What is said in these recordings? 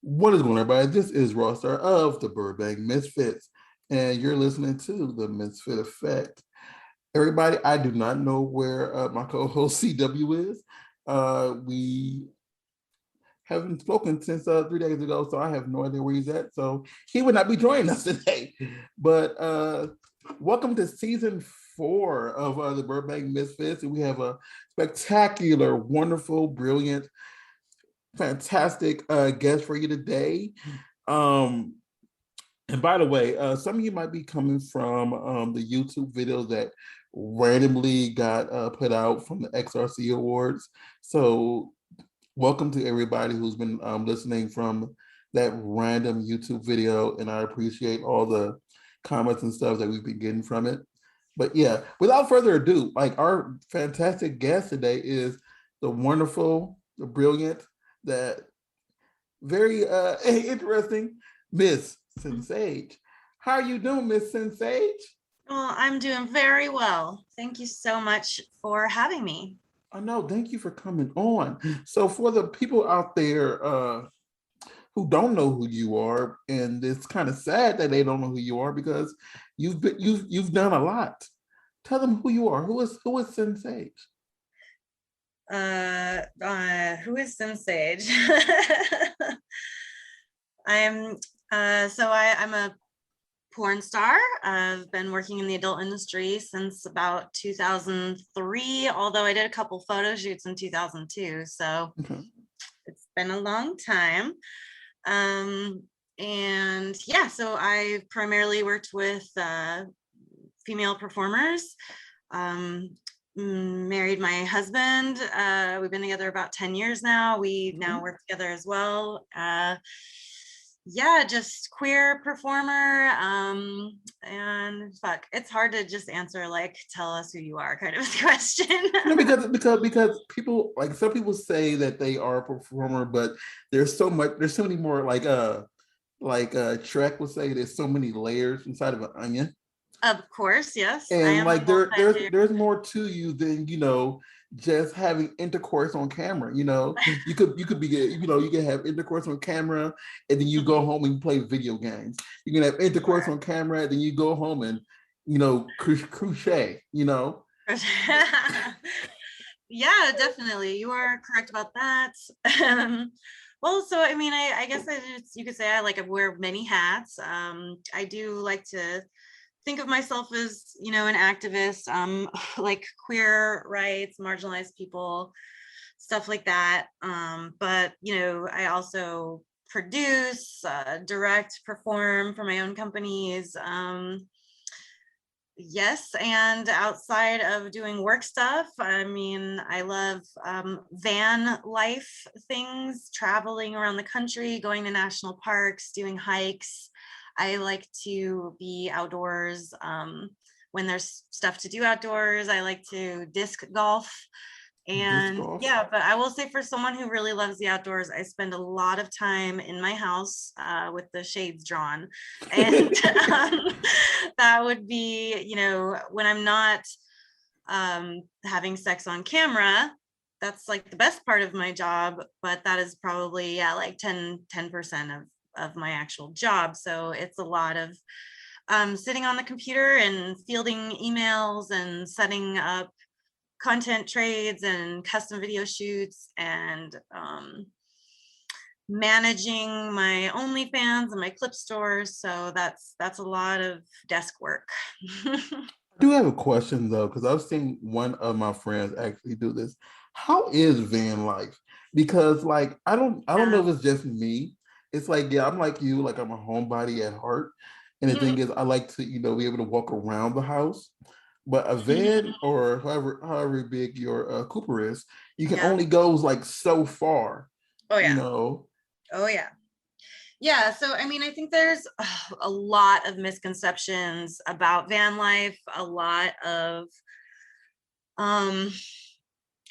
What is going on, everybody? This is Rockstar of the Burbank Misfits, and you're listening to the Misfit Effect. Everybody, I do not know where my co-host CW is. We haven't spoken since 3 days ago, so I have no idea where he's at. So he would not be joining us today. But welcome to season 4 of the Burbank Misfits, and we have a spectacular, wonderful, brilliant, fantastic guest for you today. Um, and by the way, some of you might be coming from the YouTube videos that randomly got put out from the XRC Awards. So welcome to everybody who's been listening from that random YouTube video, and I appreciate all the comments and stuff that we've been getting from it. But yeah, without further ado, like our fantastic guest today is the wonderful, the brilliant, that very interesting Miss Sinn Sage. How are you doing, Miss Sinn Sage? Well, I'm doing very well. Thank you so much for having me. I know, thank you for coming on. So for the people out there who don't know who you are, and it's kind of sad that they don't know who you are because you've done a lot. Tell them who you are. Who is Sinn Sage? Who is Sinn Sage? I'm a porn star. I've been working in the adult industry since about 2003, although I did a couple photo shoots in 2002. So It's been a long time. And yeah, so I primarily worked with female performers. Married my husband. We've been together about 10 years now. We now work together as well. Just queer performer. And fuck, it's hard to just answer like tell us who you are kind of question. No, because people, like, some people say that they are a performer, but there's so many more, like Shrek would say, there's so many layers inside of an onion. Of course, yes. And like there's more to you than, just having intercourse on camera. You could be, you can have intercourse on camera and then you go home and play video games. You can have intercourse on camera and then you go home and crochet. Yeah, definitely. You are correct about that. Well, so I mean, I guess you could say I wear many hats. I do like to think of myself as, an activist, like queer rights, marginalized people, stuff like that. But, I also produce, direct, perform for my own companies. Yes, and outside of doing work stuff, I mean, I love van life things, traveling around the country, going to national parks, doing hikes. I like to be outdoors when there's stuff to do outdoors. I like to disc golf. And yeah, but I will say for someone who really loves the outdoors, I spend a lot of time in my house with the shades drawn. And that would be, when I'm not having sex on camera, that's like the best part of my job, but that is probably like 10% of my actual job. So it's a lot of sitting on the computer and fielding emails and setting up content trades and custom video shoots and managing my OnlyFans and my clip stores. So that's a lot of desk work. I do have a question though, because I've seen one of my friends actually do this. How is van life? Because like I don't know if it's just me. It's like, yeah, I'm like you, like I'm a homebody at heart. And the thing is, I like to, be able to walk around the house. But a van or however big your Cooper is, you can only go like so far. Oh yeah. Oh yeah. Yeah. So I mean, I think there's a lot of misconceptions about van life. A lot of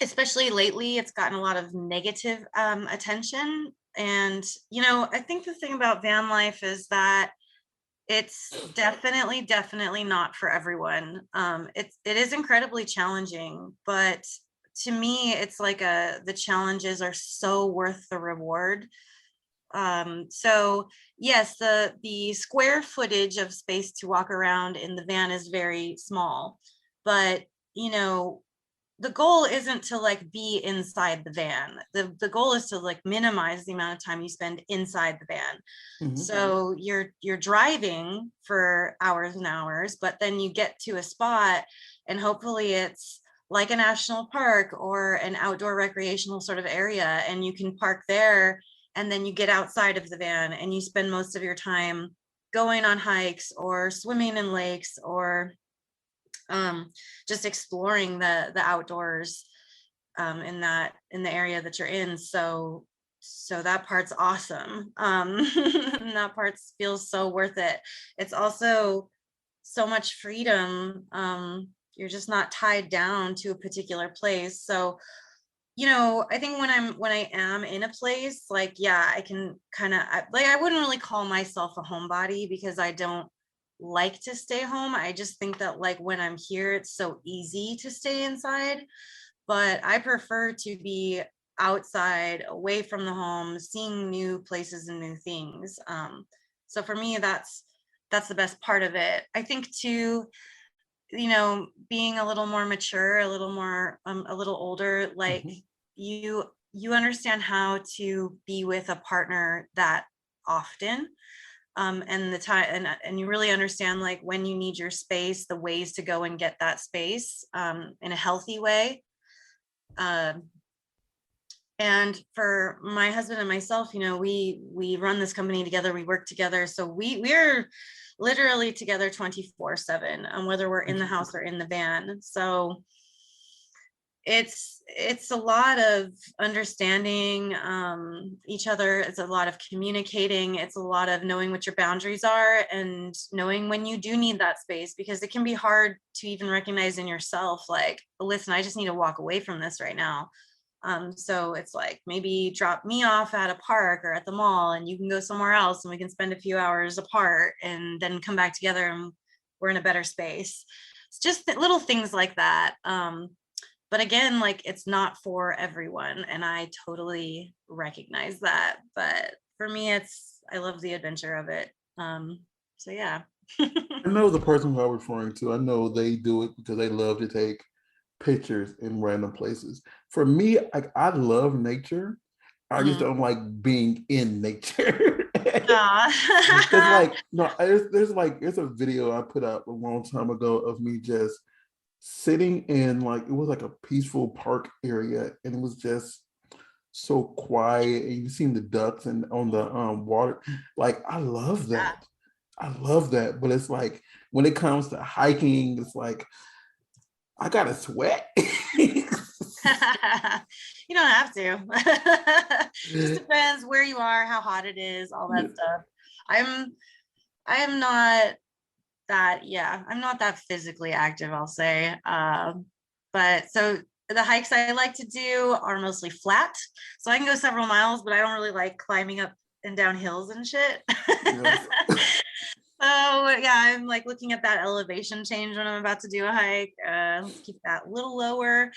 especially lately, it's gotten a lot of negative attention. And I think the thing about van life is that it's definitely not for everyone. It is incredibly challenging, but to me, it's like the challenges are so worth the reward. So yes, the square footage of space to walk around in the van is very small, but you know, the goal isn't to like be inside the van. The goal is to like minimize the amount of time you spend inside the van. Mm-hmm. So you're driving for hours and hours, but then you get to a spot and hopefully it's like a national park or an outdoor recreational sort of area, and you can park there, and then you get outside of the van and you spend most of your time going on hikes or swimming in lakes or just exploring the outdoors in the area that you're in. So that part's awesome. And that part feels so worth it. It's also so much freedom. You're just not tied down to a particular place. So I think when I am in a place, like, yeah, I can kind of like, I wouldn't really call myself a homebody because I don't like to stay home. I just think that like when I'm here, it's so easy to stay inside, but I prefer to be outside, away from the home, seeing new places and new things. So for me, that's the best part of it. I think too, being a little more mature, a little more a little older, like you understand how to be with a partner that often, and the time, and you really understand like when you need your space, the ways to go and get that space in a healthy way. And for my husband and myself, we run this company together, we work together, so we're literally together 24/7, whether we're in the house or in the van. So it's a lot of understanding each other. It's a lot of communicating. It's a lot of knowing what your boundaries are and knowing when you do need that space, because it can be hard to even recognize in yourself, like, listen, I just need to walk away from this right now. So it's like, maybe drop me off at a park or at the mall and you can go somewhere else and we can spend a few hours apart and then come back together and we're in a better space. It's just little things like that. But again, like, it's not for everyone, and I totally recognize that. But for me, I love the adventure of it. So yeah. I know the person who I'm referring to. I know they do it because they love to take pictures in random places. For me, like, I love nature. I just don't like being in nature. It's like, no, there's a video I put out a long time ago of me just sitting in, like, it was like a peaceful park area, and it was just so quiet, and you seen the ducks and on the water. Like, I love that. I love that. But it's like when it comes to hiking, it's like I gotta sweat. You don't have to. Just depends where you are, how hot it is, all that stuff. I am not I'm not that physically active, I'll say. But so the hikes I like to do are mostly flat. So I can go several miles, but I don't really like climbing up and down hills and shit. Yes. So yeah, I'm like looking at that elevation change when I'm about to do a hike. Let's keep that a little lower.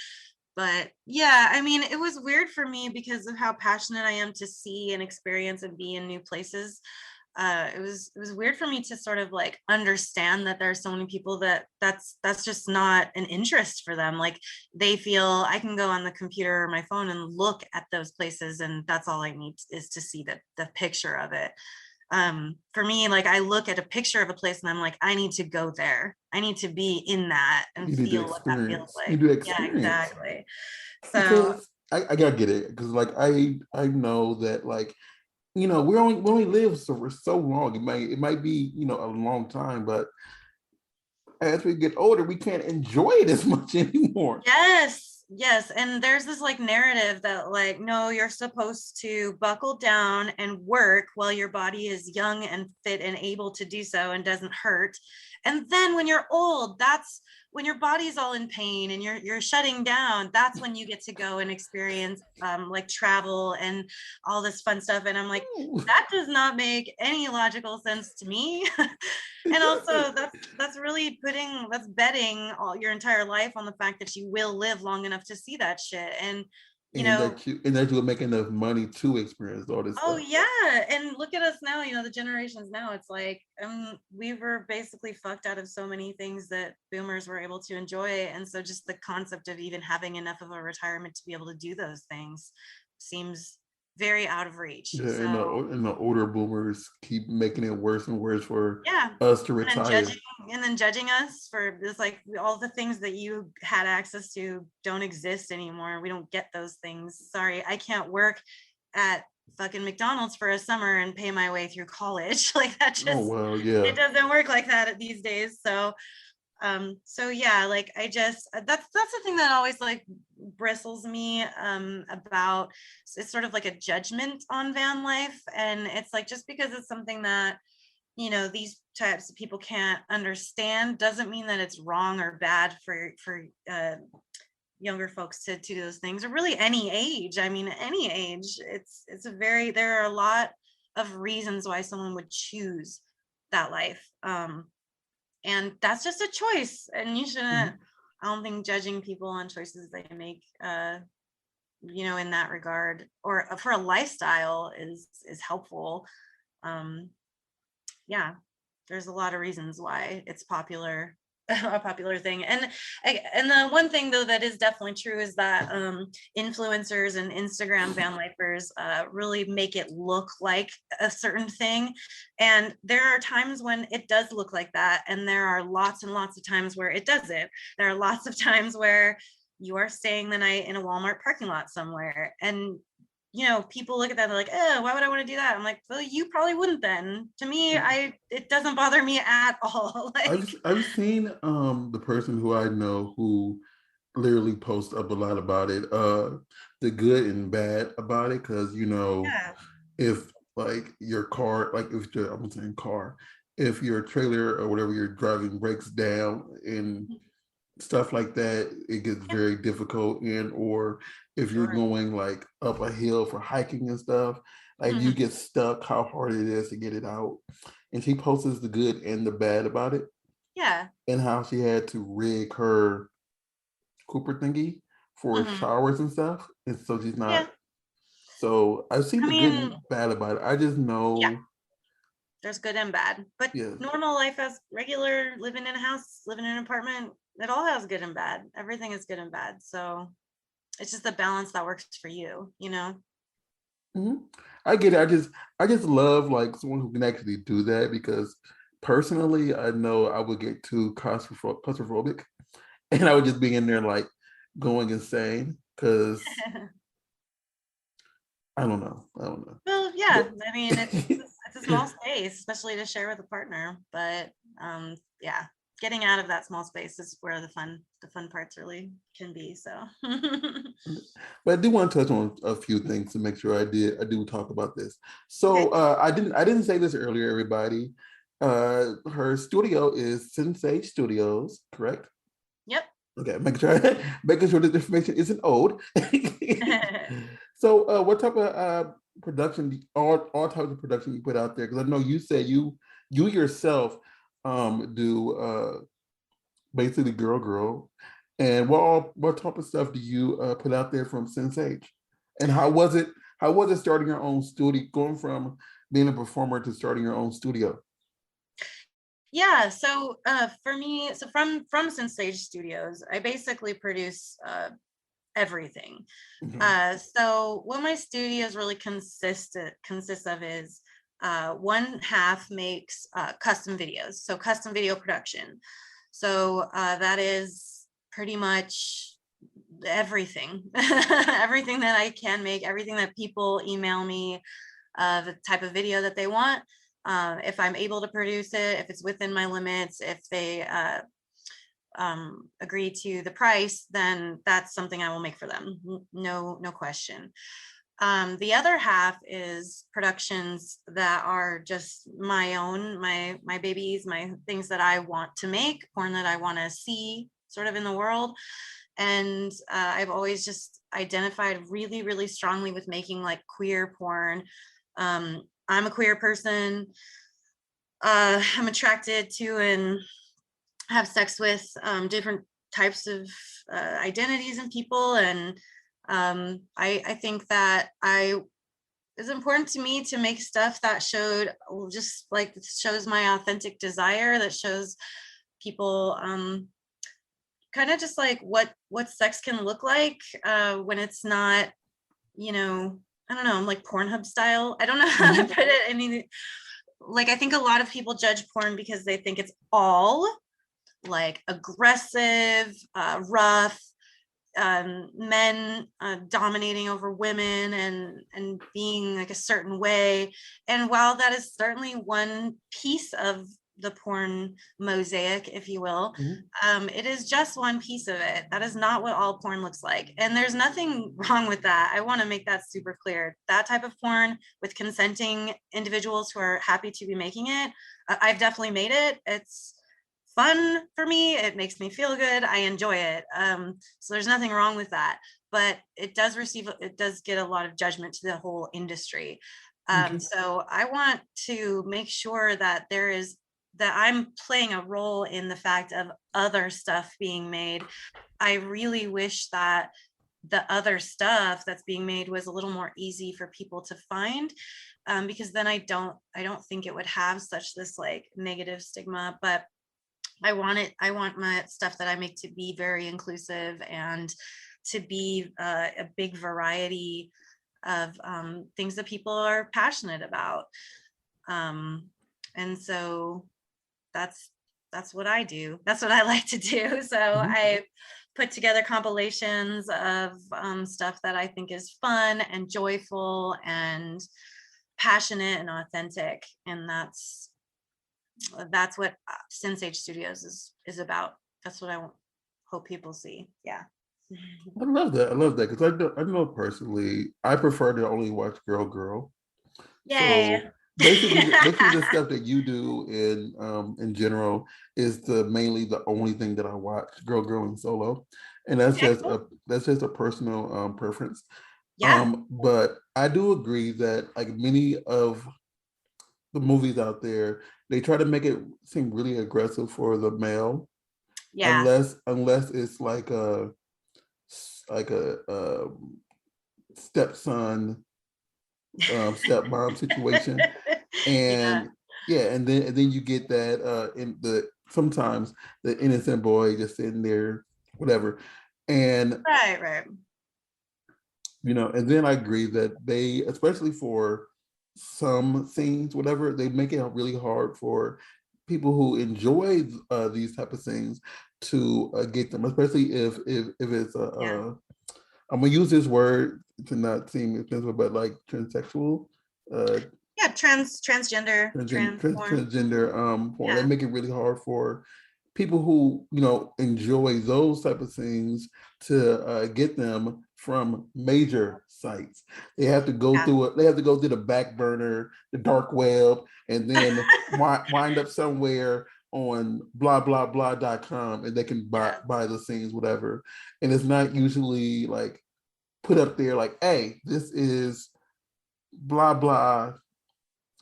But yeah, I mean, it was weird for me because of how passionate I am to see and experience and be in new places. It was weird for me to sort of like understand that there are so many people that's just not an interest for them. Like, they feel I can go on the computer or my phone and look at those places, and that's all I need is to see the picture of it. For me, like, I look at a picture of a place and I'm like, I need to go there. I need to be in that and feel what that feels like. You do experience. Yeah, exactly. So because I gotta get it, because like I know that, like, we only live for so long. It might be, a long time, but as we get older, we can't enjoy it as much anymore. Yes. And there's this like narrative that like, no, you're supposed to buckle down and work while your body is young and fit and able to do so and doesn't hurt. And then when you're old, that's when your body's all in pain and you're shutting down. That's when you get to go and experience like travel and all this fun stuff. And I'm like, that does not make any logical sense to me. And also that's betting all your entire life on the fact that you will live long enough to see that shit. And you And know, that you would make enough money to experience all this oh stuff. yeah, and look at us now, the generations now, it's like we were basically fucked out of so many things that boomers were able to enjoy, and so just the concept of even having enough of a retirement to be able to do those things seems very out of reach. Yeah, So and the older boomers keep making it worse and worse for yeah, us to and then retire. judging us for this, like all the things that you had access to don't exist anymore. We don't get those things. Sorry, I can't work at fucking McDonald's for a summer and pay my way through college. Like that Oh just, well, yeah. it doesn't work like that these days. So yeah, like I just, that's the thing that always like bristles me about, it's sort of like a judgment on van life, and it's like just because it's something that these types of people can't understand doesn't mean that it's wrong or bad for younger folks to do those things, or really any age. I mean, any age. It's a very, there are a lot of reasons why someone would choose that life, and that's just a choice, and you shouldn't, Mhm. I don't think judging people on choices they make in that regard, or for a lifestyle, is helpful. um yeah, there's a lot of reasons why it's popular, a popular thing. And the one thing though that is definitely true is that influencers and Instagram van lifers really make it look like a certain thing, and there are times when it does look like that, and there are lots and lots of times where it doesn't. There are lots of times where you are staying the night in a Walmart parking lot somewhere, and people look at that, they're like, oh, why would I want to do that? I'm like, well, you probably wouldn't then. To me, it doesn't bother me at all. Like, I've seen the person who I know who literally posts up a lot about it, the good and bad about it, because yeah. if like your car, like if your, I'm saying car, if your trailer or whatever you're driving breaks down and stuff like that, it gets Yeah, very difficult. And or if you're sure. going like up a hill for hiking and stuff, like you Mhm. get stuck, how hard it is to get it out. And she posts the good and the bad about it, Yeah. and how she had to rig her Cooper thingy for Mhm. showers and stuff. And so she's Yeah. not, so I've seen I the good mean, and bad about it. I just yeah, know, there's good and bad. But yeah. normal life, as regular living in a house, living in an apartment, it all has good and bad. Everything is good and bad. So it's just the balance that works for you. Mhm. I get it. I just love like someone who can actually do that, because personally, I know I would get too claustrophobic, and I would just be in there like going insane because I don't know. I don't know. Well, But yeah. I mean, it's a small space, especially to share with a partner. But yeah, getting out of that small space is where the fun parts really can be. So but I do want to touch on a few things to make sure I do talk about this. So okay. I didn't say this earlier, everybody. Her studio is Sinn Sage Studios, correct? Yep. Okay, making sure making sure this information isn't old. So, what type of production, all types of production you put out there? Because I know you said you yourself do basically girl, and what type of stuff do you put out there from Sinn Sage? And how was it? How was it starting your own studio, going from being a performer to starting your own studio? Yeah, so for me, so from Sinn Sage Studios, I basically produce everything. Mhm. So what my studios really consists of is one half makes custom videos, so custom video production. So that is pretty much everything, everything that I can make, everything that people email me, the type of video that they want. If I'm able to produce it, if it's within my limits, if they agree to the price, then that's something I will make for them. No question. The other half is productions that are just my own, my babies, my things that I want to make, porn that I want to see sort of in the world. And I've always just identified really, really strongly with making like queer porn. I'm a queer person. I'm attracted to and have sex with different types of identities and people, and I think that it's important to me to make stuff that showed just like shows my authentic desire, that shows people kind of just like what sex can look like when it's not, you know, I don't know, like Pornhub style. I don't know how to Mhm. put it. I mean, like I think a lot of people judge porn because they think it's all like aggressive, rough, men dominating over women and being like a certain way. And while that is certainly one piece of the porn mosaic, if you will, Mhm. it is just one piece of it. That is not what all porn looks like. And there's nothing wrong with that. I want to make that super clear. That type of porn with consenting individuals who are happy to be making it, I've definitely made it. It's fun for me. It makes me feel good. I enjoy it. So there's nothing wrong with that. But it does get a lot of judgment to the whole industry. Okay. So I want to make sure that that I'm playing a role in the fact of other stuff being made. I really wish that the other stuff that's being made was a little more easy for people to find, because then I don't think it would have such this like negative stigma. But I want my stuff that I make to be very inclusive and to be a big variety of things that people are passionate about. Um, and so that's that's what I do. That's what I like to do. So Mhm. I put together compilations of stuff that I think is fun and joyful and passionate and authentic, and that's what Sinn Sage Studios is about. That's what hope people see. Yeah. I love that. I love that because I know personally, I prefer to only watch girl girl. Yay. So basically the stuff that you do in general is the mainly the only thing that I watch, girl girl and solo, and Okay, cool. that's just a personal preference. Yeah. But I do agree that like many of the movies out there, they try to make it seem really aggressive for the male, Yeah. unless it's like a stepson stepmom situation, Yeah. and yeah, and then you get that in the sometimes the innocent boy just sitting there, whatever, and Right, right. and then I agree that they, especially for some scenes, whatever, they make it really hard for people who enjoy these type of things to get them, especially if it's Yeah. I'm gonna use this word to not seem offensive, but like transsexual, uh, Yeah. Transgender, transform. transgender porn. They Yeah. make it really hard for people who enjoy those type of things to get them from major sites. They have to go Yeah. through it. They have to go through the back burner, the dark web, and then wind up somewhere on blah blah blah.com, and they can Yeah. buy the scenes, whatever. And it's not usually like put up there like, hey, this is blah blah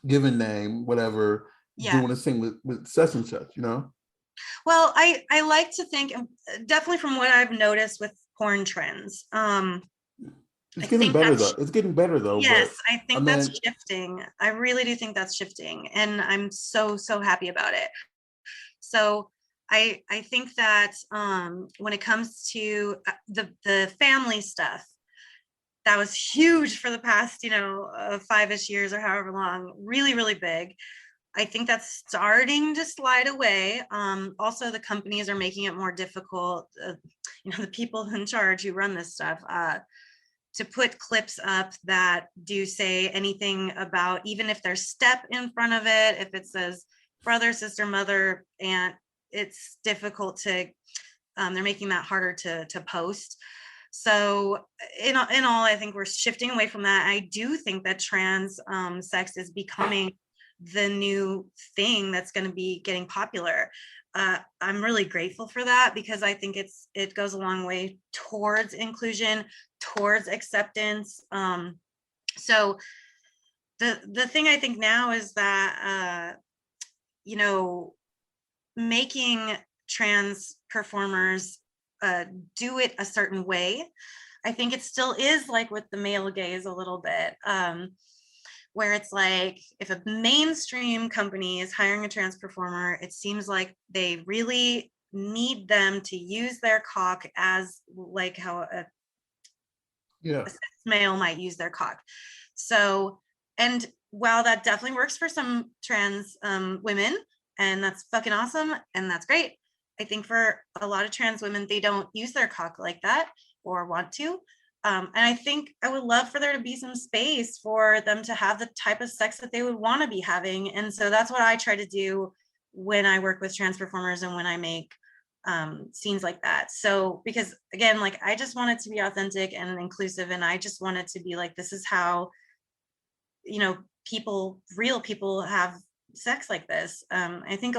given name, whatever, Yeah. doing this thing with such and such. Well, I like to think, definitely from what I've noticed with porn trends, I It's getting think better that's though. It's getting better though, yes, but I I think that's mean, shifting. I really do think that's shifting, and I'm so happy about it. So I think that when it comes to the family stuff, that was huge for the past 5ish years or however long, really big. I think that's starting to slide away. Also, the companies are making it more difficult. The people in charge who run this stuff, to put clips up that do say anything about, even if there's step in front of it, if it says brother, sister, mother, aunt, it's difficult to. They're making that harder to post. So in all, I think we're shifting away from that. I do think that trans sex is becoming the new thing that's going to be getting popular. I'm really grateful for that because I think it goes a long way towards inclusion, towards acceptance. So the thing I think now is that you know making trans performers do it a certain way, I think it still is like with the male gaze a little bit, where it's like if a mainstream company is hiring a trans performer, it seems like they really need them to use their cock as like how Yeah. a cis male might use their cock. So, and while that definitely works for some trans women, and that's fucking awesome, and that's great, I think for a lot of trans women, they don't use their cock like that or want to. And I think I would love for there to be some space for them to have the type of sex that they would want to be having. And so that's what I try to do when I work with trans performers and when I make scenes like that. So because again, like I just want it to be authentic and inclusive, and I just want it to be like, this is how, you know, people, real people have sex like this. I think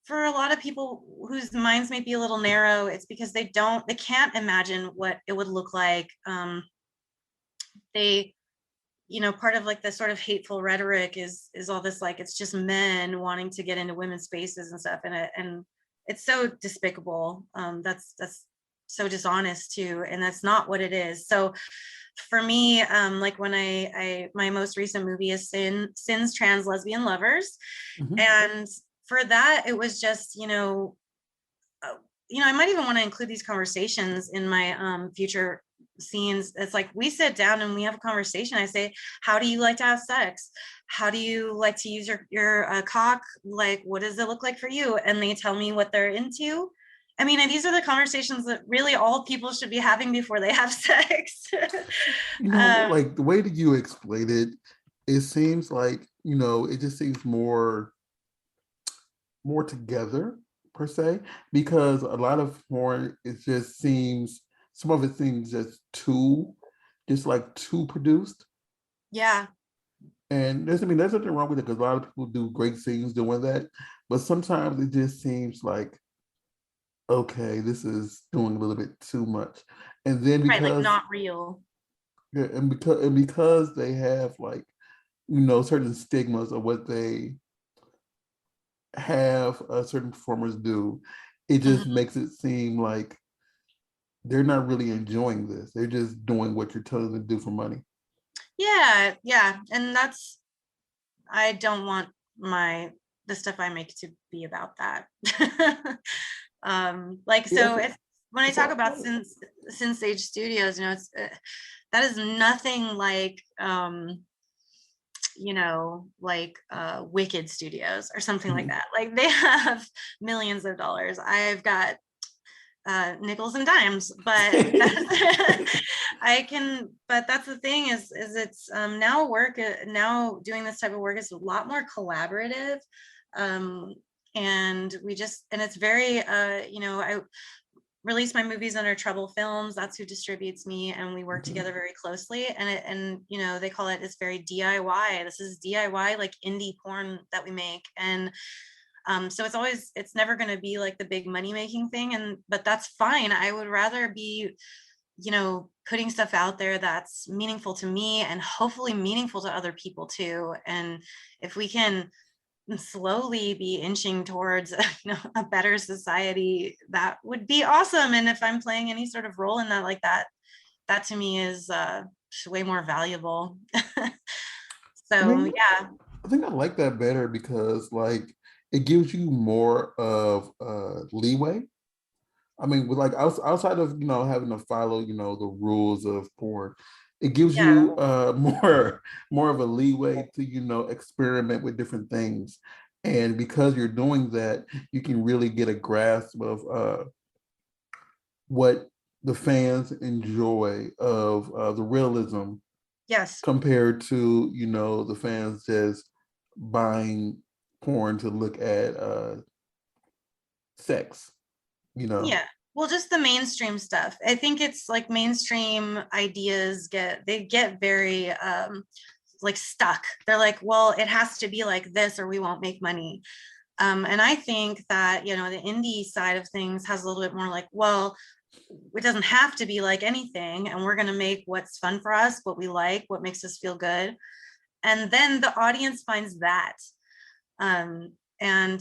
for a lot of people whose minds may be a little narrow, it's because they can't imagine what it would look like. They, you know, part of like the sort of hateful rhetoric is all this like it's just men wanting to get into women's spaces and stuff, and it's so despicable. That's so dishonest too, and that's not what it is. So for me, like when I my most recent movie is Sinn's Trans Lesbian Lovers, Mhm. and for that it was just I might even want to include these conversations in my future scenes. It's like we sit down and we have a conversation. I say, how do you like to have sex? How do you like to use your cock? Like, what does it look like for you? And they tell me what they're into. I mean, and these are the conversations that really all people should be having before they have sex. You know, um, like the way that you explain it, it seems like, it just seems more together per se, because a lot of porn, it just seems, some of it seems just like too produced. yeah, And there's nothing wrong with it, because a lot of people do great scenes doing that, but sometimes it just seems like, okay, this is doing a little bit too much. And then right, like because not real. yeah, and because they have like, certain stigmas of what they have certain performers do, it just Mhm. makes it seem like they're not really enjoying this. They're just doing what you're telling them to do for money. Yeah, yeah, and that's I don't want the stuff I make to be about that. Like Yes, so if when I it's talk all about fun. Sinn Sage Studios, it's that is nothing like like Wicked Studios or something like Mhm. that. Like they have millions of dollars. I've got nickels and dimes, but that's but that's the thing is it's now doing this type of work is a lot more collaborative. um and it's very I release my movies under Trouble Films. That's who distributes me, and we work Mhm. together very closely. And they call it's very DIY. This is DIY, like indie porn that we make. And so it's never going to be like the big money making thing, but that's fine. I would rather be putting stuff out there that's meaningful to me and hopefully meaningful to other people too. And if we can slowly be inching towards a better society, that would be awesome. And if I'm playing any sort of role in that, like that to me is way more valuable. I So mean, yeah. I think I like that better because like it gives you more of leeway. I mean, with like outside of having to follow the rules of porn, it gives Yeah. you more of a leeway to experiment with different things, and because you're doing that, you can really get a grasp of what the fans enjoy of the realism Yes. compared to the fans just buying porn to look at sex. You know. Yeah. Well, just the mainstream stuff. I think it's like mainstream ideas get very like stuck. They're like, well, it has to be like this or we won't make money. And I think that, the indie side of things has a little bit more like, well, it doesn't have to be like anything. And we're going to make what's fun for us, what we like, what makes us feel good. And then the audience finds that. And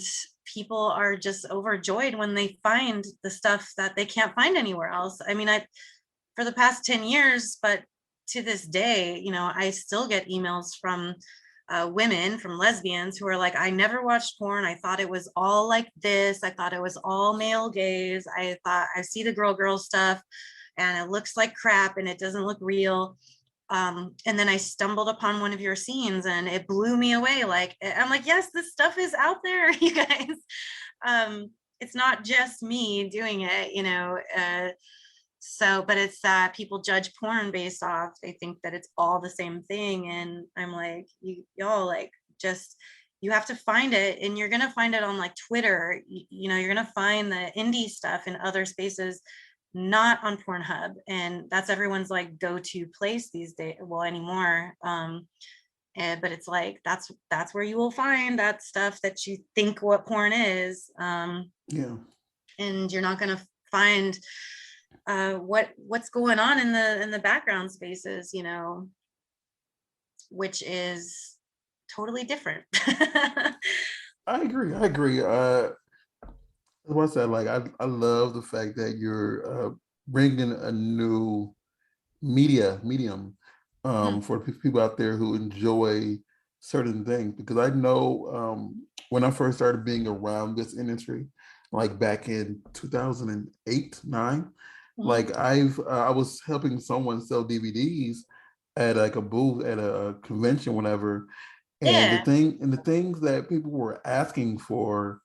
people are just overjoyed when they find the stuff that they can't find anywhere else. I mean, for the past 10 years, but to this day, you know, I still get emails from women, from lesbians who are like, I never watched porn. I thought it was all like this. I thought it was all male gaze. I thought I see the girl stuff and it looks like crap and it doesn't look real. And then I stumbled upon one of your scenes and it blew me away. Like, I'm like, yes, this stuff is out there, you guys. It's not just me doing it, you know. So, but it's that people judge porn based off, they think that it's all the same thing. And I'm like, y'all like, just, you have to find it, and you're gonna find it on like Twitter. You know, you're gonna find the indie stuff in other spaces, not on Pornhub. And that's everyone's like go-to place these days, well, anymore. But it's like that's where you will find that stuff that you think what porn is. Yeah. And you're not gonna find what's going on in the background spaces, you know, which is totally different. I agree. What's that like? I love the fact that you're bringing a new medium for people out there who enjoy certain things. Because I know when I first started being around this industry, like back in 2008, 9, like I was helping someone sell DVDs at like a booth at a convention, whatever. And Yeah, the things that people were asking for,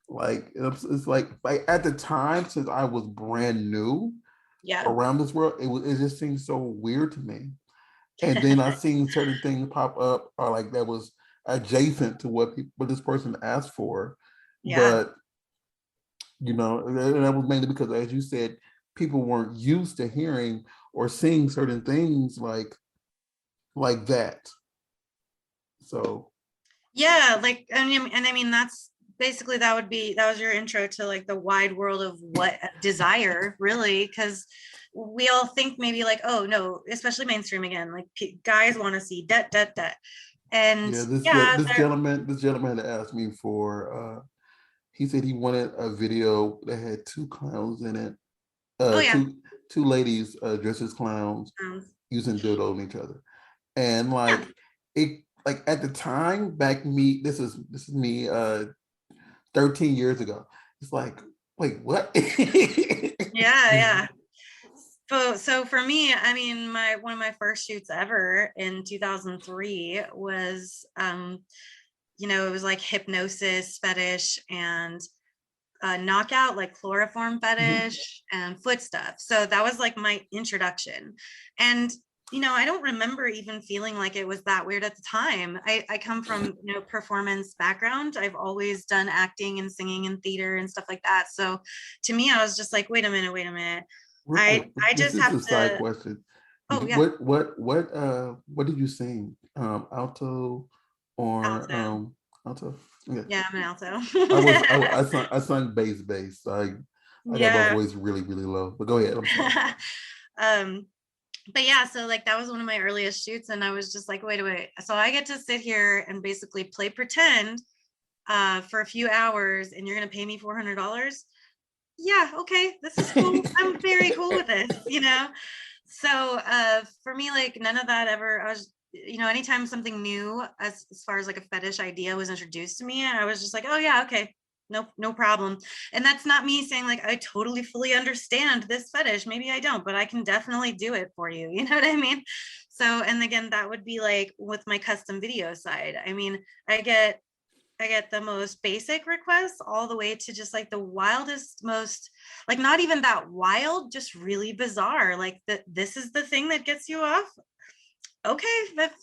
like it's like at the time, since I was brand new yeah. around this world, it just seemed so weird to me. And then I seen certain things pop up, or like that was adjacent to what this person asked for, Yeah. but you know, and that was mainly because, as you said, people weren't used to hearing or seeing certain things like that. So Yeah, like, and I mean that's basically, that was your intro to like the wide world of what desire really, because we all think maybe like, oh no, especially mainstream again, like guys want to see that, and yeah, yeah, this gentleman had asked me for. He said he wanted a video that had two clowns in it, oh yeah, two ladies dressed as clowns um, using dildo on each other, and like yeah, it, like at the time back me, this is me 13 years ago. It's like, wait, what? yeah. So for me, I mean, my one of my first shoots ever in 2003 was, you know, it was like hypnosis fetish and knockout, like chloroform fetish and foot stuff. So that was like my introduction. And you know, I don't remember even feeling like it was that weird at the time. I come from, you know, performance background. I've always done acting and singing and theater and stuff like that. So to me, I was just like, wait a minute. Real quick, I this just is have a side to. question. Oh yeah, What did you sing? Alto or alto. alto? Okay. Yeah, I'm an alto. I sung bass. I got my Yeah. voice really, really low. But go ahead. I'm sorry. um but yeah, so like that was one of my earliest shoots, and I was just like, wait, so I get to sit here and basically play pretend for a few hours, and you're gonna pay me $400? Yeah, okay, this is cool. I'm very cool with this, you know. So for me, like none of that ever, I was, you know, anytime something new as far as like a fetish idea was introduced to me, I was just like, oh yeah, okay, no problem. And that's not me saying like I totally fully understand this fetish, maybe I don't, but I can definitely do it for you, you know what I mean? So, and again, that would be like with my custom video side. I mean, I get the most basic requests all the way to just like the wildest, most, like not even that wild, just really bizarre. Like this is the thing that gets you off. Okay,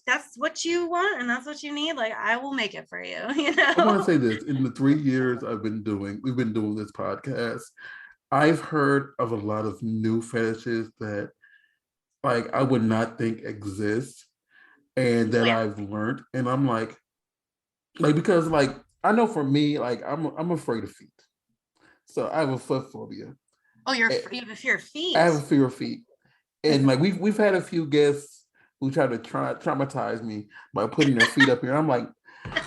that's what you want and that's what you need. Like I will make it for you, you I want to know? say this. In the 3 years we've been doing this podcast, I've heard of a lot of new fetishes that like I would not think exist and Oh that yeah. I've learned. And I'm like because like I know for me, like I'm afraid of feet. So I have a foot phobia. Oh, Eh, you have a fear of I feet. have a fear of feet. And like we've had a few guests who try to traumatize me by putting their feet up here. I'm like,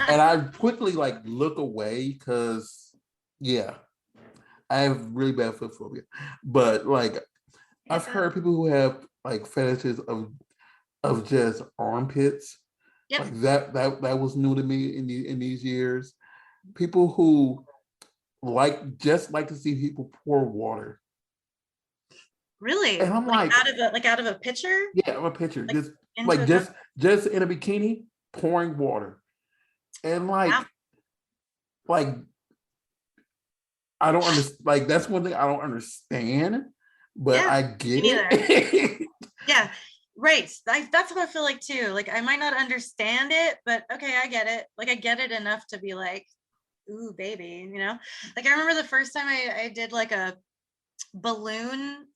and I quickly like look away because yeah, I have really bad foot phobia. But like I've heard people who have like fetishes of just armpits. Yep. Like that was new to me in these years. People who like to see people pour water. Really? And I'm like, Like out of a pitcher? yeah, I'm a picture. Like Just into like a cup? just in a bikini pouring water. And Wow. like I don't understand. Like that's one thing I don't understand, but Yeah. I Me get neither. it. Yeah. Right. That's what I feel like too. Like I might not understand it, but okay, I get it. Like I get it enough to be like, ooh, baby, you know? Like I remember the first time I did like a balloon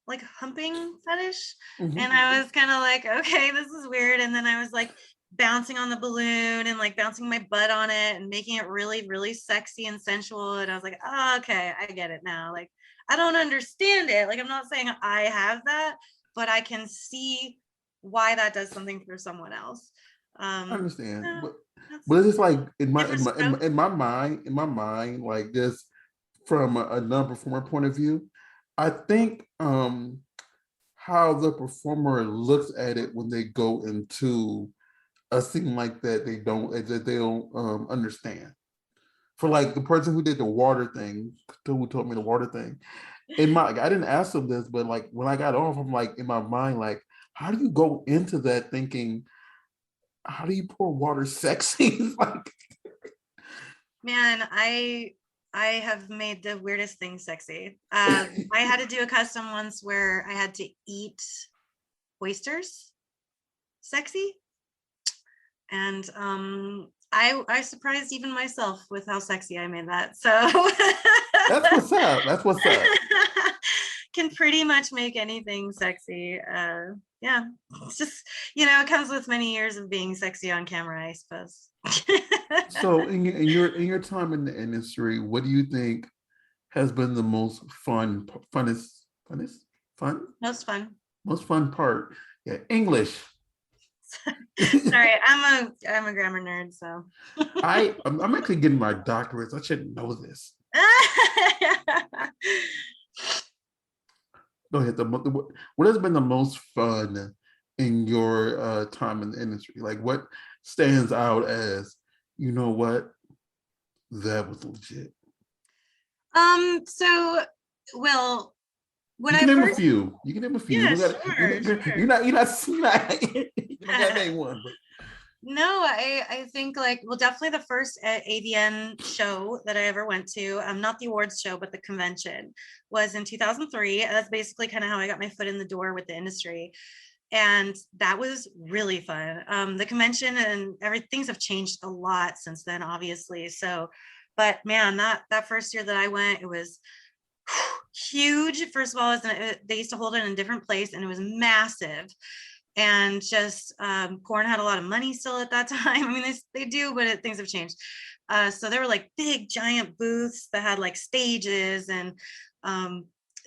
like humping fetish, and Mhm. I was kind of like, okay, this is weird, and then I was like bouncing on the balloon and like bouncing my butt on it and making it really really sexy and sensual, and I was like, oh, okay, I get it now. Like I don't understand it, like I'm not saying I have that, but I can see why that does something for someone else. I um understand, yeah, but that's it's just like different strokes. in my mind, like this from a non-performer point of view, I think how the performer looks at it when they go into a scene like that they don't understand. For like the person who did the water thing, who told me the water thing, I didn't ask them this, but like when I got off, I'm like in my mind, like, how do you go into that thinking, how do you pour water sexy? Like, Man, I have made the weirdest thing sexy. I had to do a custom once where I had to eat oysters sexy, and I surprised even myself with how sexy I made that. So that's what's up. That's what's up. can pretty much make anything sexy. Yeah, it's just, you know, it comes with many years of being sexy on camera, I suppose. So in your time in the industry, what do you think has been the most funnest fun Most fun. most fun part? Yeah, English. Sorry, I'm a grammar nerd, so. I'm actually getting my doctorates. I should know this. Go ahead. What has been the most fun in your time in the industry? Like what stands out as, you know what, that was legit. So, well, when You can I name a first, few. You can name a few. You yeah, don't got. sure, sure. You don't got to name one. But No, I think like, well, definitely the first AVN show that I ever went to, not the awards show, but the convention, was in 2003. That's basically kind of how I got my foot in the door with the industry. And that was really fun. The convention and things have changed a lot since then, obviously. So, but man, that first year that I went, it was huge. First of all, they used to hold it in a different place, and it was massive. And just Corn had a lot of money still at that time. I mean, they do, but things have changed. So there were like big giant booths that had like stages, and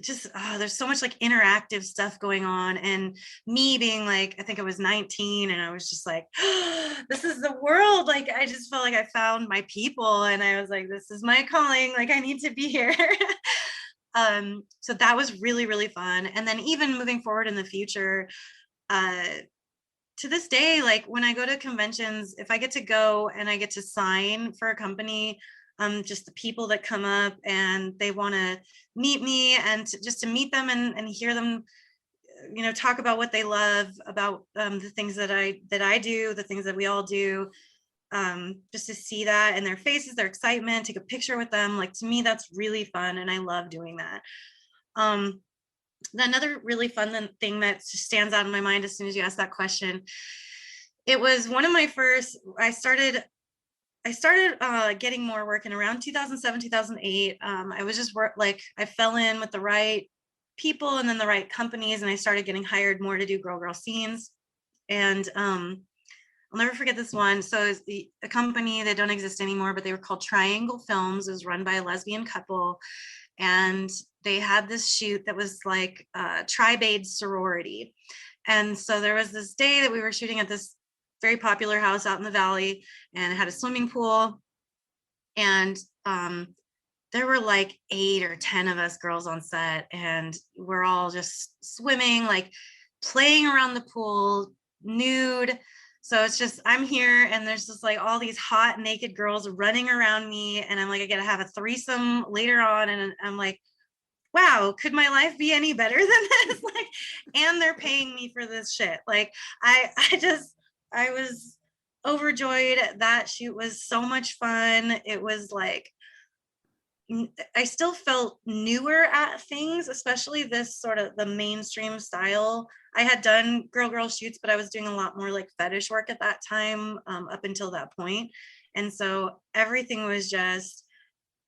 just there's so much like interactive stuff going on. And me being like, I think I was 19, and I was just like, oh, this is the world. Like I just felt like I found my people, and I was like, this is my calling. Like I need to be here. So that was really really fun. And then even moving forward in the future, uh, to this day, like when I go to conventions, if I get to go and I get to sign for a company, just the people that come up and they want to meet me, and just to meet them and hear them, you know, talk about what they love about the things that I do, the things that we all do, just to see that in their faces, their excitement, take a picture with them. Like to me, that's really fun, and I love doing that. Um, Another really fun thing that stands out in my mind as soon as you ask that question, it was one of my first, I started getting more work in around 2007 2008. I was just like I fell in with the right people and then the right companies, and I started getting hired more to do girl scenes. And I'll never forget this one. So it's a company that don't exist anymore, but they were called Triangle Films. It was run by a lesbian couple, and they had this shoot that was like tri-bade sorority. And so there was this day that we were shooting at this very popular house out in the valley, and it had a swimming pool. And there were like 8 or 10 of us girls on set, and we're all just swimming, like playing around the pool, nude. So it's just, I'm here and there's just like all these hot naked girls running around me. And I'm like, I gotta have a threesome later on. And I'm like, wow, could my life be any better than this? Like, and they're paying me for this shit. Like, I was overjoyed. That shoot was so much fun. It was like, I still felt newer at things, especially this sort of the mainstream style. I had done girl shoots, but I was doing a lot more like fetish work at that time, up until that point. And so everything was just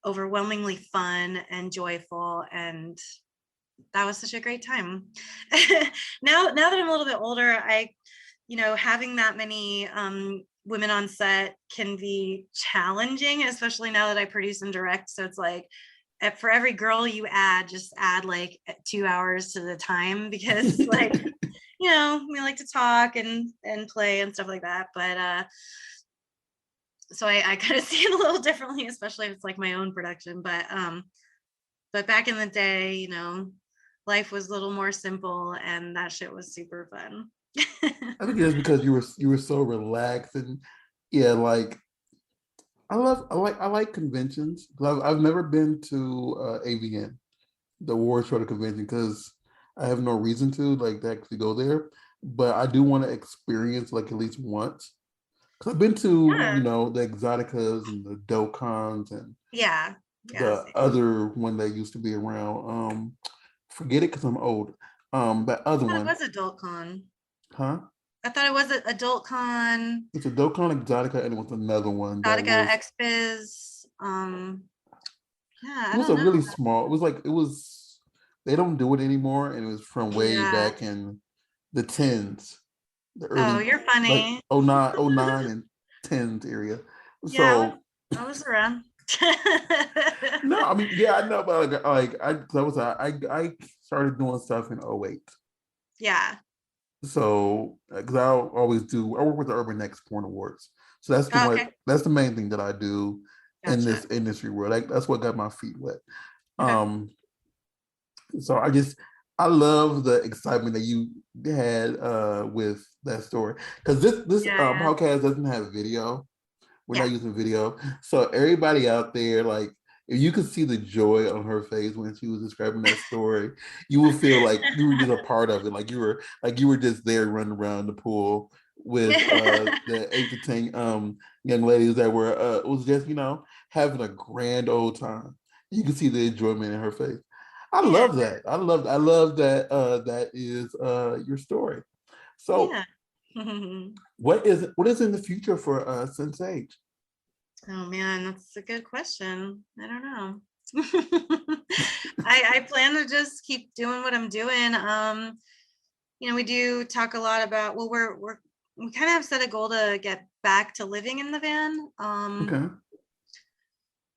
overwhelmingly fun and joyful, and that was such a great time. Now that I'm a little bit older, having that many women on set can be challenging, especially now that I produce and direct. So it's like, for every girl you add, just add like 2 hours to the time, because like, we like to talk and play and stuff like that. But so I kind of see it a little differently, especially if it's like my own production. But back in the day, life was a little more simple, and that shit was super fun. I think it's because you were so relaxed, and yeah, like I like conventions. I've never been to AVN, the award show convention, because I have no reason to actually go there. But I do want to experience like at least once. Cause I've been to, Yeah. the Exoticas and the Docons and Yeah. the Same. other one that used to be around. Forget it because I'm old. That other I thought it one, was Adult Con. huh? I thought it was Adult Con, It's a Docon Exotica, and it was another one that Exotica, was. XBiz. Yeah, It I was don't a know. really small. It was like it was. They don't do it anymore, and it was from way Yeah. back in the tens, the Oh, early you're like funny. oh nine and tens area. Yeah, So I was around. no, I mean, yeah, I know, but I started doing stuff in '08. Yeah. So because I work with the Urban Next Porn Awards. So Oh, okay. that's the main thing that I do in Gotcha. this industry world. Like that's what got my feet wet. Okay. Um, so I love the excitement that you had with that story, because this Yeah, yeah. podcast doesn't have video. We're Yeah. not using video. So everybody out there, like, if you could see the joy on her face when she was describing that story, you will feel like you were just a part of it. Like you were just there running around the pool with the 8 to 10 young ladies that were was just, having a grand old time. You can see the enjoyment in her face. I Yeah. love that. I love that that is your story. So Yeah. what is in the future for Sinn Sage? Oh man, that's a good question. I don't know. I plan to just keep doing what I'm doing. We do talk a lot about, well, we kind of have set a goal to get back to living in the van. Okay.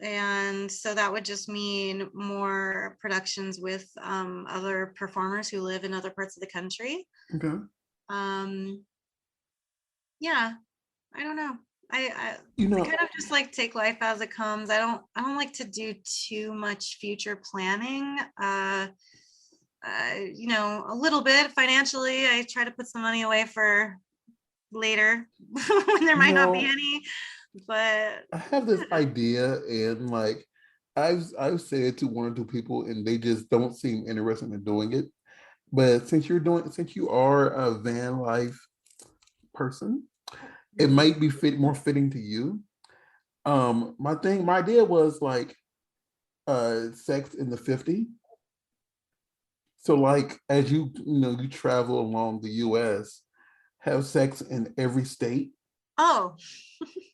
And so that would just mean more productions with other performers who live in other parts of the country. Okay. Um, yeah, I don't know. You I know, kind of just like take life as it comes. I don't like to do too much future planning. A little bit financially. I try to put some money away for later when there you might not be know, any. But I have this yeah. idea, and like I've said to one or two people, and they just don't seem interested in doing it. But since you are a van life person, it Mhm. might be more fitting to you. My idea was like sex in the 50. So like as you travel along the US, have sex in every state. Oh,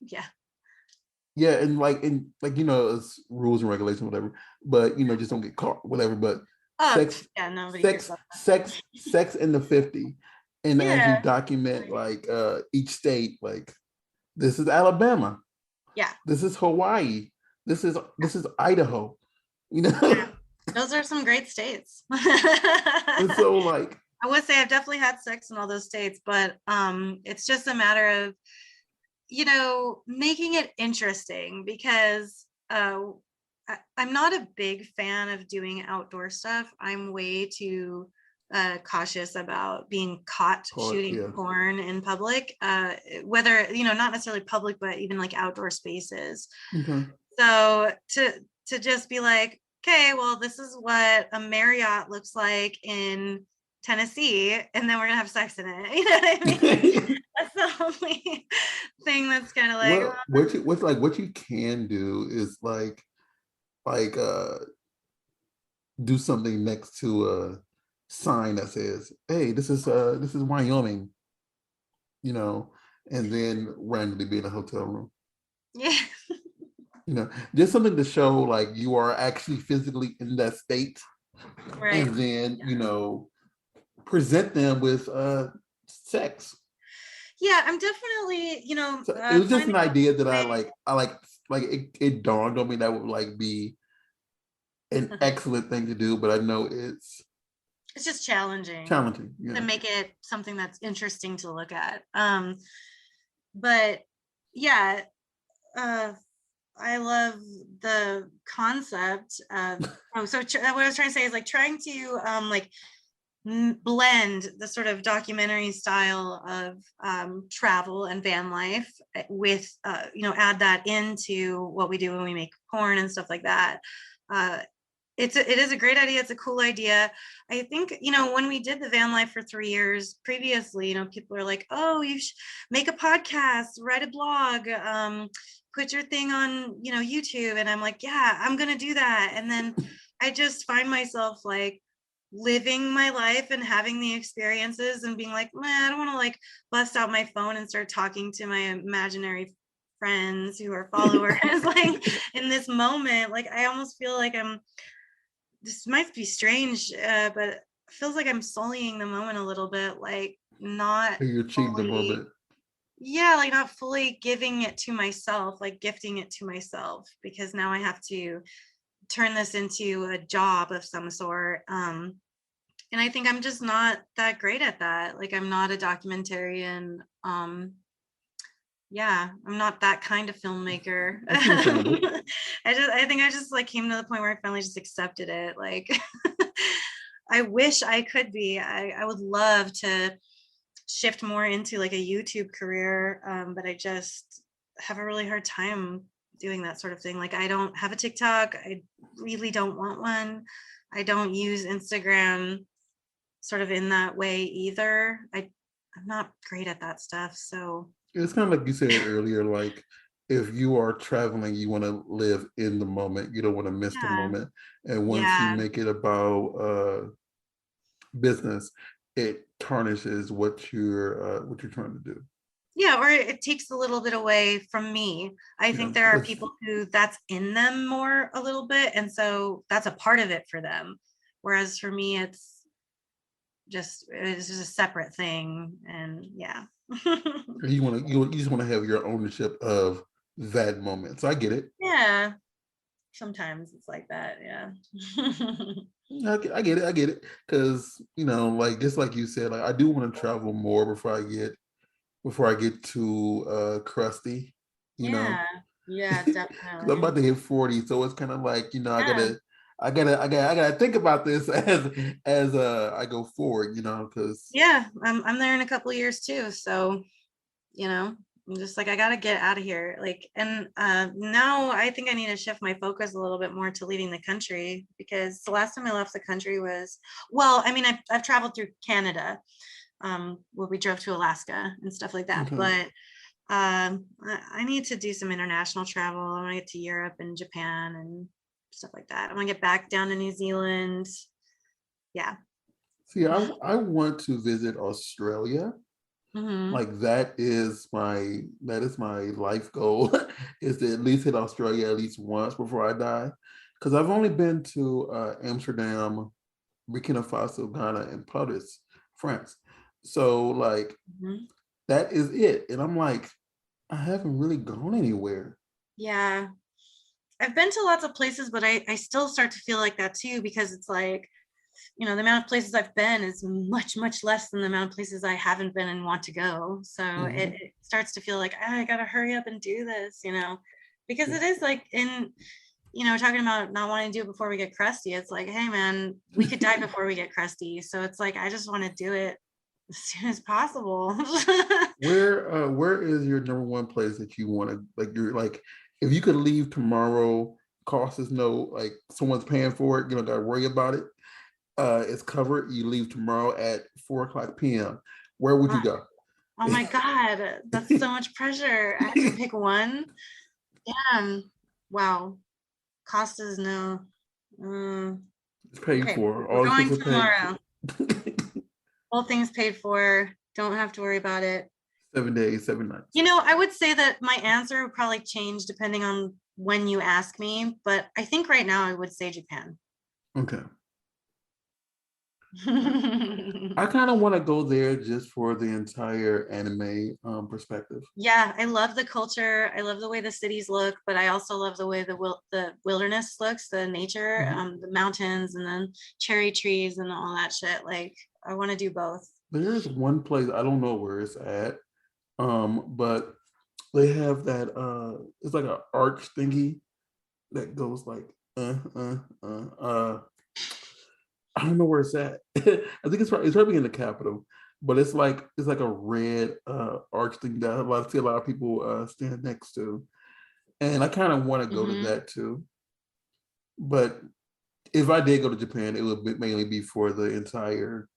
yeah. Yeah, and it's rules and regulations, whatever. But just don't get caught, whatever. But Oh, sex, yeah. Nobody cares sex, about that. sex in the 50. And as you Yeah. document like each state, like this is Alabama, Yeah. this is Hawaii, this is Idaho, you know. Yeah. Those are some great states. And so like I would say I've definitely had sex in all those states, but it's just a matter of, making it interesting, because I'm not a big fan of doing outdoor stuff. I'm way too cautious about being caught shooting Yeah. porn in public, whether, not necessarily public, but even like outdoor spaces. Okay. So to just be like, okay, well, this is what a Marriott looks like in Tennessee, and then we're gonna have sex in it. You know what I mean? That's the only thing that's kind of like, Well, what you can do is like do something next to a sign that says, "Hey, this is Wyoming," and then randomly be in a hotel room. yeah, Just something to show like you are actually physically in that state, right. and then present them with sex. Yeah, I'm definitely, So it was just finding an idea that I a way. like. I like it dawned on me that would like be an excellent thing to do, but I know it's It's just challenging challenging. to Yeah. make it something that's interesting to look at. But yeah, uh, I love the concept of, what I was trying to say is like trying to like blend the sort of documentary style of travel and van life with add that into what we do when we make porn and stuff like that. uh, it is a great idea. It's a cool idea. I think, when we did the van life for 3 years previously, people are like, oh, you should make a podcast, write a blog, put your thing on, YouTube. And I'm like, yeah, I'm going to do that. And then I just find myself like living my life and having the experiences and being like, man, I don't want to like bust out my phone and start talking to my imaginary friends who are followers like in this moment. Like I almost feel like this might be strange, but it feels like I'm sullying the moment a little bit, like not You're cheating a little fully, bit. yeah, like not fully giving it to myself, like gifting it to myself, because now I have to turn this into a job of some sort. And I think I'm just not that great at that. Like I'm not a documentarian. Yeah, I'm not that kind of filmmaker. That's understandable. I think I just like came to the point where I finally just accepted it. Like I wish I could be. I would love to shift more into like a YouTube career, but I just have a really hard time doing that sort of thing. Like I don't have a TikTok. I really don't want one. I don't use Instagram sort of in that way either. I'm not great at that stuff. So It's kind of like you said earlier, like if you are traveling, you want to live in the moment. You don't want to miss the yeah, moment. And once you yeah. make it about business, it tarnishes what you're trying to do. Yeah, or it takes a little bit away from me. I Yeah, think there are people who that's in them more a little bit, and so that's a part of it for them. Whereas for me, it's just a separate thing, and yeah. you just want to have your ownership of that moment. So I get it. Yeah, sometimes it's like that. Yeah. I get it. I get it. Because like just like you said, like I do want to travel more before I get too crusty. You know, Yeah. Yeah, because I'm definitely. about to hit 40, so it's kind of like I Yeah. gotta, I gotta think about this as I go forward. Because Yeah, I'm there in a couple years too. So, you know, I'm just like I gotta get out of here. Like, and now I think I need to shift my focus a little bit more to leaving the country, because the last time I left the country was, well, I mean, I've traveled through Canada, where we drove to Alaska and stuff like that. okay. But I need to do some international travel. I want to get to Europe and Japan and stuff like that. I want to get back down to New Zealand. Yeah. See, I want to visit Australia. Hmm. Like that is my life goal is to at least hit Australia at least once before I die. Because I've only been to Amsterdam, Burkina Faso, Ghana, and Paris, France. So like Hmm. that is it. And I'm like, I haven't really gone anywhere. Yeah. I've been to lots of places, but I still start to feel like that too, because it's like, the amount of places I've been is much, much less than the amount of places I haven't been and want to go. So Mhm. it starts to feel like, I gotta hurry up and do this, because Yeah. it is like talking about not wanting to do it before we get crusty. It's like, hey man, we could die before we get crusty. So it's like, I just want to do it as soon as possible. Where is your number one place that you want to, like, you're like, if you could leave tomorrow, cost is no, like, someone's paying for it, you don't gotta worry about it. It's covered. You leave tomorrow at 4:00 p.m. Where would you go? Oh my God, that's so much pressure. I have to pick one. Damn. Wow. Cost is no. It's paid Okay, for. we're All going expenses paid tomorrow. for. Whole thing's paid for. Don't have to worry about it. 7 days, 7 nights. I would say that my answer would probably change depending on when you ask me, but I think right now I would say Japan. Okay. I kind of want to go there just for the entire anime perspective. Yeah, I love the culture. I love the way the cities look, but I also love the way the wilderness looks, the nature, the mountains, and then cherry trees and all that shit. Like, I want to do both. There's one place, I don't know where it's at, but they have that it's like an arch thingy that goes like I don't know where it's at. I think it's probably in the capital, but it's like a red arch thing that I see a lot of people stand next to, and I kind of want to go to that too. But if I did go to Japan, it would mainly be for the entire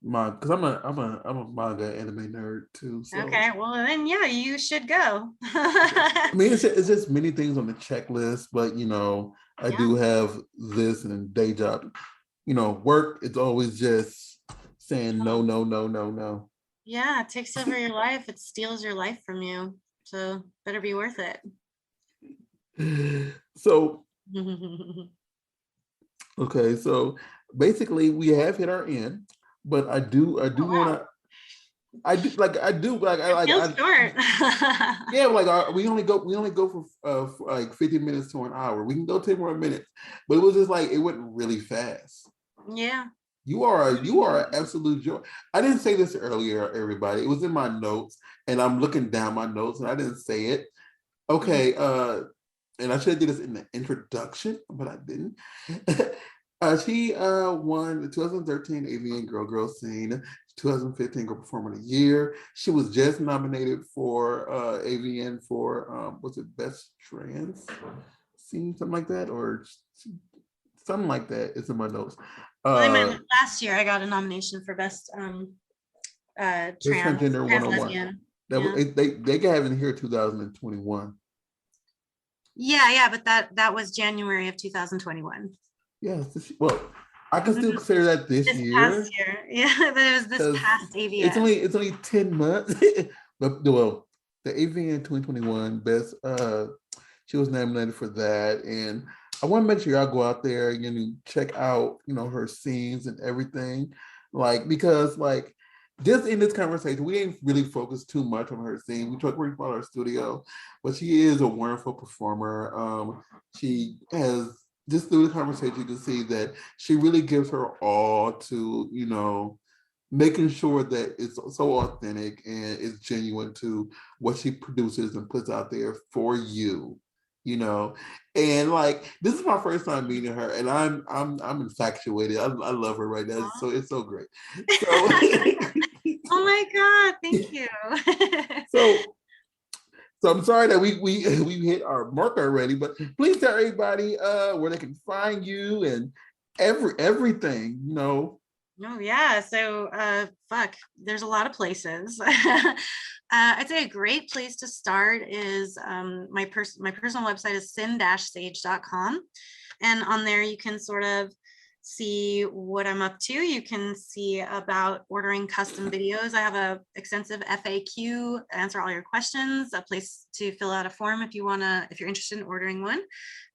manga, because I'm a manga anime nerd too. So Okay, well then yeah, you should go. I mean, it's just many things on the checklist, but I Yeah. do have this and day job. Work, it's always just saying no, no, no, no, no. Yeah, it takes over your life. It steals your life from you. So better be worth it. So, okay, so basically we have hit our end, but I do Oh, want wow. to. I do like Feels short. yeah, like we only go for like 50 minutes to an hour. We can go 10 more minutes, but it was just like it went really fast. Yeah. You are an absolute joy. I didn't say this earlier, everybody. It was in my notes, and I'm looking down my notes, and I didn't say it. Okay, and I should have did this in the introduction, but I didn't. She won the 2013 AVN Girl Scene, 2015 Girl Performer of the Year. She was just nominated for AVN for was it Best Trans Scene, something like that, or something like that. It's in my notes. Last year I got a nomination for best Transgender trans 101. lesbian. Yeah. They got it in here 2021. Yeah, but that was January of 2021. Yes. Well, I can still consider that this year. Past year. Yeah, but it was this past AVN. It's only 10 months. But well, the AVN 2021 best she was nominated for that. And I want to make sure y'all go out there, check out, her scenes and everything. Like, because like just in this conversation, we ain't really focused too much on her scene. We talked about her studio, but she is a wonderful performer. She has, just through the conversation, you can see that she really gives her all to, making sure that it's so authentic and it's genuine to what she produces and puts out there for you. And like, this is my first time meeting her, and I'm infatuated. I love her right now. So it's so great. So oh my God, thank you. So I'm sorry that we hit our mark already, but please tell everybody where they can find you and everything. Oh yeah, so there's a lot of places. I'd say a great place to start is my personal website is sin-sage.com, and on there you can sort of see what I'm up to. You can see about ordering custom videos. I have a extensive FAQ, answer all your questions, a place to fill out a form if you're interested in ordering one.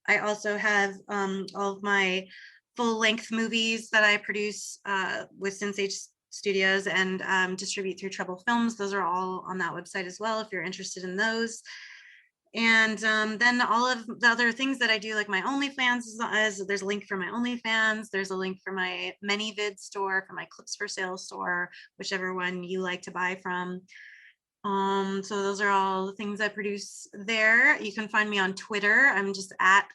I also have all of my full-length movies that I produce with Sinn Sage Studios and distribute through Treble Films. Those are all on that website as well if you're interested in those. And then all of the other things that I do, like my OnlyFans, there's a link for my OnlyFans. There's a link for my ManyVid store, for my Clips for Sale store, whichever one you like to buy from. So those are all the things I produce there. You can find me on Twitter. I'm just at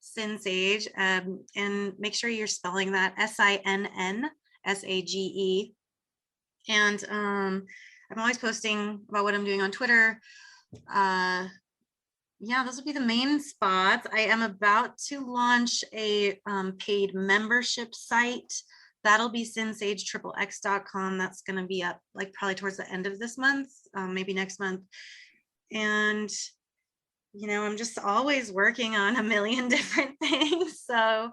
Sinn Sage, and make sure you're spelling that SINNSAGE. And I'm always posting about what I'm doing on Twitter. Yeah, those will be the main spots. I am about to launch a paid membership site. That'll be SinSageXXX.com. That's going to be up like probably towards the end of this month, maybe next month. And I'm just always working on a million different things. So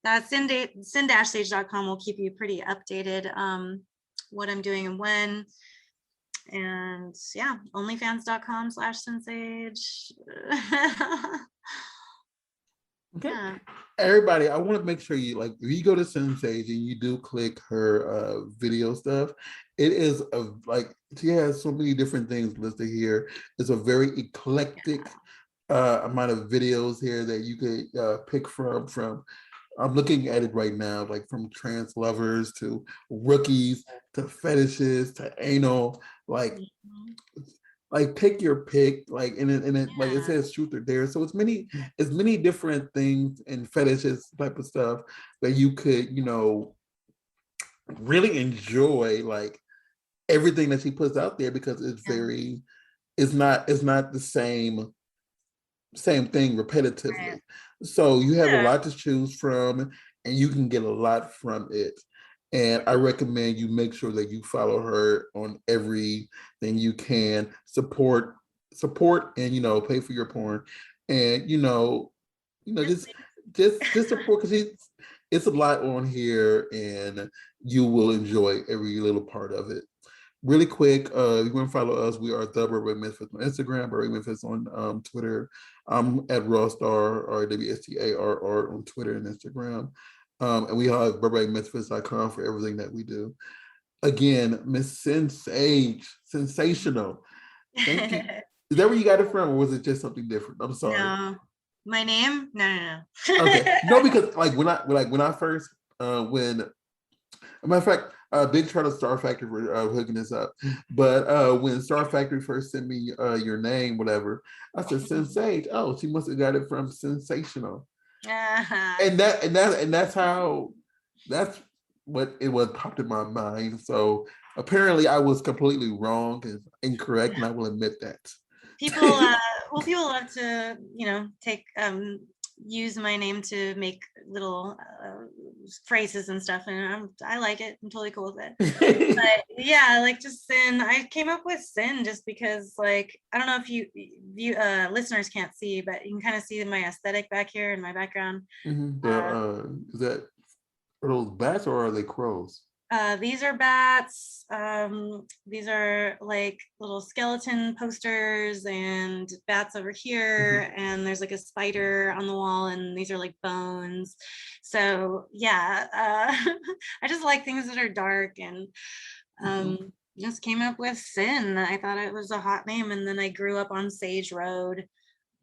that Sin-Sage.com will keep you pretty updated what I'm doing and when. And yeah, onlyfans.com/Sensage. Okay. Yeah. Everybody, I want to make sure you if you go to Sinn Sage and you do click her video stuff, it is she has so many different things listed here. It's a very eclectic amount of videos here that you could pick from. I'm looking at it right now, like from trans lovers to rookies to fetishes to anal, pick your pick, and it says truth or dare. So it's many different things and fetishes type of stuff that you could, really enjoy, everything that she puts out there, because it's not the same thing repetitively. Right. So you have a lot to choose from, and you can get a lot from it. And I recommend you make sure that you follow her on everything you can. Support, and pay for your porn, and just support, because it's a lot on here, and you will enjoy every little part of it. Really quick, you want to follow us? We are the Burbank Misfits on Instagram, Burbank Misfits on Twitter. I'm at Rawstar, or WSTARR on Twitter and Instagram. And we have BurbankMisfits.com for everything that we do. Again, Miss Sinn Sage, sensational. Thank you. Is that where you got it from, or was it just something different? I'm sorry. No, my name? No. Okay, no, because when I first when, as a matter of fact, big shout out to Star Factory for hooking this up. But when Star Factory first sent me your name, whatever, I said Sinn Sage. Oh, she must have got it from Sensational. And that's what it was popped in my mind. So apparently I was completely wrong and incorrect, and I will admit that. People love to use my name to make little phrases and stuff, and I like it. I'm totally cool with it. But yeah, just Sin. I came up with Sin just because, I don't know if you listeners can't see, but you can kind of see my aesthetic back here in my background. Is that, are those bats or are they crows? These are bats. These are little skeleton posters, and bats over here, and there's a spider on the wall, and these are bones. So yeah, I just like things that are dark, and just came up with Sin. I thought it was a hot name, and then I grew up on Sage Road.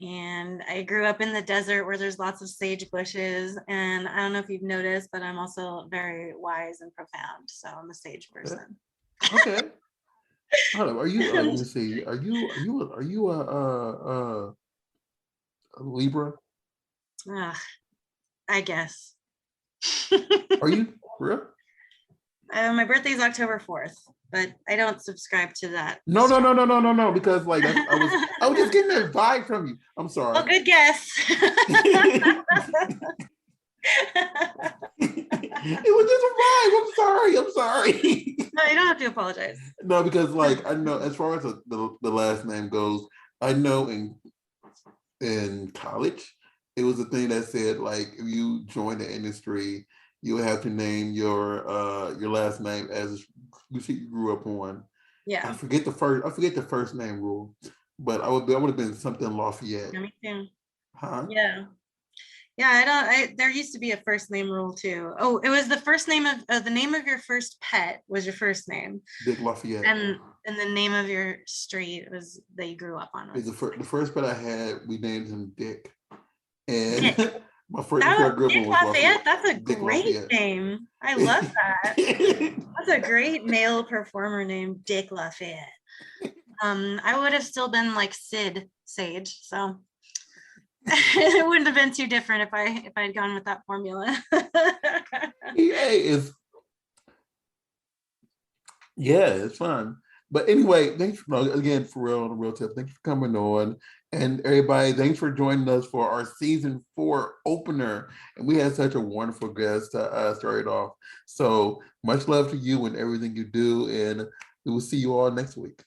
And I grew up in the desert where there's lots of sage bushes. And I don't know if you've noticed, but I'm also very wise and profound. So I'm a sage person. Okay. Hold up. Are you? Let me see. Are you a Libra? I guess. Are you real? My birthday is October 4th, but I don't subscribe to that. No, because I was just getting that vibe from you. I'm sorry. Oh, good guess. It was just a vibe. I'm sorry. No, you don't have to apologize. No, because I know, as far as the last name goes, I know in college it was a thing that said if you join the industry, you have to name your last name as you grew up on. Yeah. I forget the first name rule, but I would have been something Lafayette. Yeah, me too. Huh? Yeah. Yeah, there used to be a first name rule too. Oh, it was the first name of the name of your first pet was your first name. Dick Lafayette. And the name of your street was that you grew up on. The first pet I had, we named him Dick. And Dick. my first I grew up Dick was Lafayette. That's a Dick great Lafayette. name. I love that. That's a great male performer named Dick Lafayette. I would have still been Sid Sage. So It wouldn't have been too different if I had gone with that formula. EA is, yeah, it's fun. But anyway, thanks for, no, again, for real, on a real tip, thanks for coming on. And everybody, thanks for joining us for our season 4 opener. And we had such a wonderful guest to start it off. So much love to you and everything you do. And we will see you all next week.